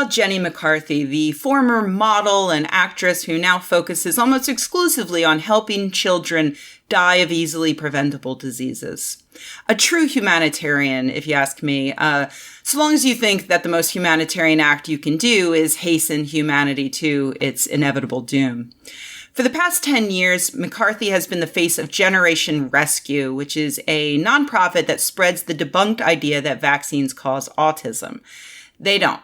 Jenny McCarthy, the former model and actress who now focuses almost exclusively on helping children die of easily preventable diseases. A true humanitarian, if you ask me, so long as you think that the most humanitarian act you can do is hasten humanity to its inevitable doom. For the past 10 years, McCarthy has been the face of Generation Rescue, which is a nonprofit that spreads the debunked idea that vaccines cause autism. They don't.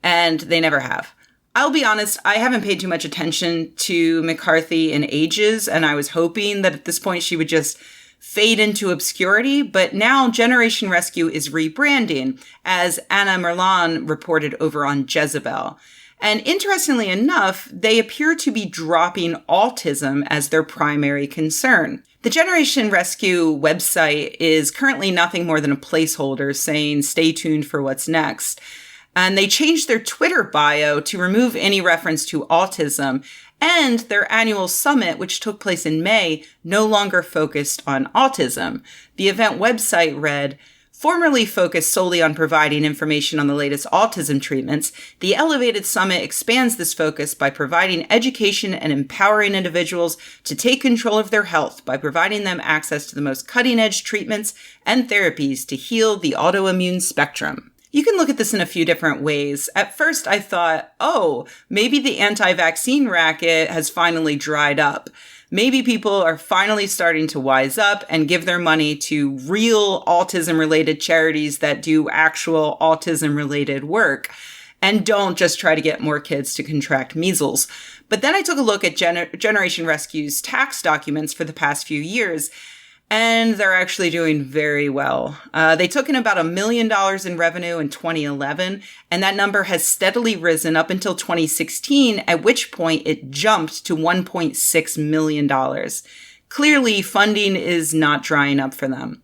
And they never have. I'll be honest, I haven't paid too much attention to McCarthy in ages, and I was hoping that at this point she would just fade into obscurity, but now Generation Rescue is rebranding, as Anna Merlan reported over on Jezebel. And interestingly enough, they appear to be dropping autism as their primary concern. The Generation Rescue website is currently nothing more than a placeholder saying, stay tuned for what's next. And they changed their Twitter bio to remove any reference to autism, and their annual summit, which took place in May, no longer focused on autism. The event website read, formerly focused solely on providing information on the latest autism treatments, the Elevated Summit expands this focus by providing education and empowering individuals to take control of their health by providing them access to the most cutting-edge treatments and therapies to heal the autoimmune spectrum. You can look at this in a few different ways. At first, I thought, maybe the anti-vaccine racket has finally dried up. Maybe people are finally starting to wise up and give their money to real autism-related charities that do actual autism-related work and don't just try to get more kids to contract measles. But then I took a look at Generation Rescue's tax documents for the past few years, and they're actually doing very well. They took in about $1 million in revenue in 2011, and that number has steadily risen up until 2016, at which point it jumped to $1.6 million. Clearly, funding is not drying up for them.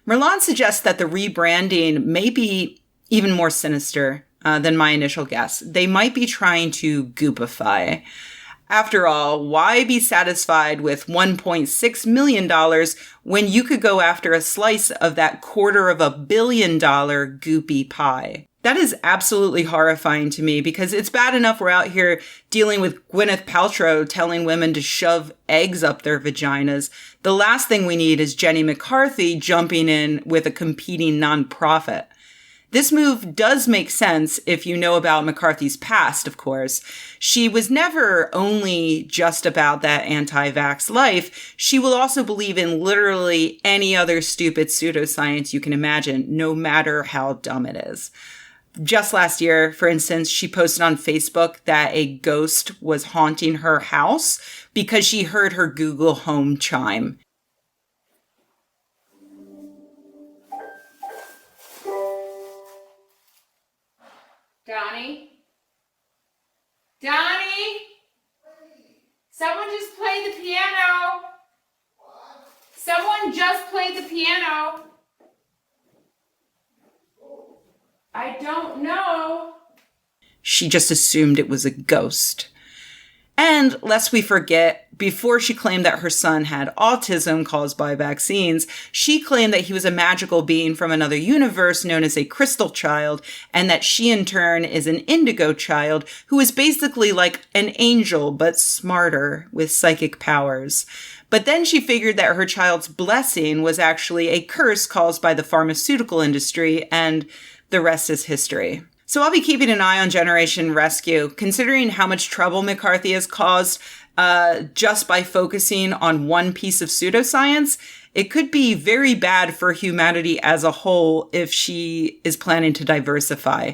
Merlan suggests that the rebranding may be even more sinister than my initial guess. They might be trying to goopify. After all, why be satisfied with $1.6 million when you could go after a slice of that $250 million goopy pie? That is absolutely horrifying to me because it's bad enough we're out here dealing with Gwyneth Paltrow telling women to shove eggs up their vaginas. The last thing we need is Jenny McCarthy jumping in with a competing nonprofit. This move does make sense if you know about McCarthy's past, of course. She was never only just about that anti-vax life. She will also believe in literally any other stupid pseudoscience you can imagine, no matter how dumb it is. Just last year, for instance, she posted on Facebook that a ghost was haunting her house because she heard her Google Home chime. Donnie? Someone just played the piano. What? Someone just played the piano. I don't know. She just assumed it was a ghost. And lest we forget, before she claimed that her son had autism caused by vaccines, she claimed that he was a magical being from another universe known as a crystal child, and that she in turn is an indigo child who is basically like an angel but smarter with psychic powers. But then she figured that her child's blessing was actually a curse caused by the pharmaceutical industry, and the rest is history. So I'll be keeping an eye on Generation Rescue, considering how much trouble McCarthy has caused just by focusing on one piece of pseudoscience. It could be very bad for humanity as a whole if she is planning to diversify.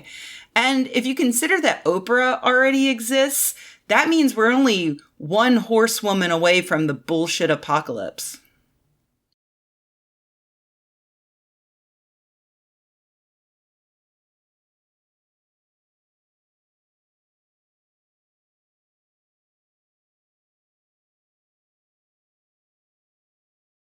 And if you consider that Oprah already exists, that means we're only one horsewoman away from the bullshit apocalypse.